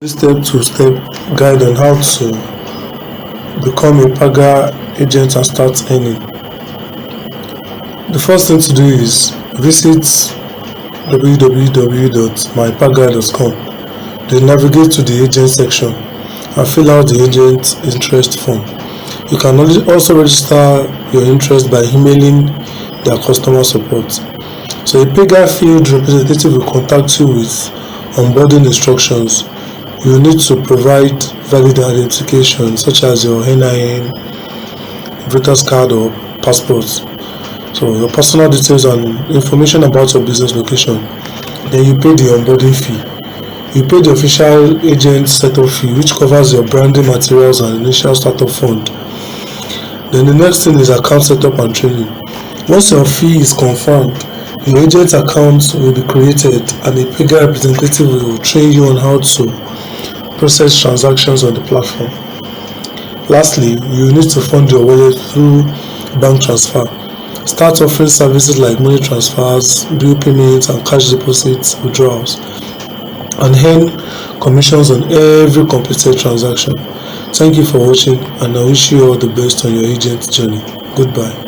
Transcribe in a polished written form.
This step-to-step guide on how to become a Paga agent and start earning. The first thing to do is visit www.mypaga.com. Then navigate to the agent section and fill out the agent interest form. You can also register your interest by emailing their customer support. So a Paga field representative will contact you with onboarding instructions. You will need to provide valid identification such as your NIN, voter's card or passport. So your personal details and information about your business location. Then you pay the onboarding fee. You pay the official agent setup fee, which covers your branding materials and initial startup fund. Then the next thing is account setup and training. Once your fee is confirmed, your agent account will be created and a Paga representative will train you on how to process transactions on the platform. Lastly, you need to fund your wallet through bank transfer. Start offering services like money transfers, bill payments, and cash deposits withdrawals, and earn commissions on every completed transaction. Thank you for watching, and I wish you all the best on your agent journey. Goodbye.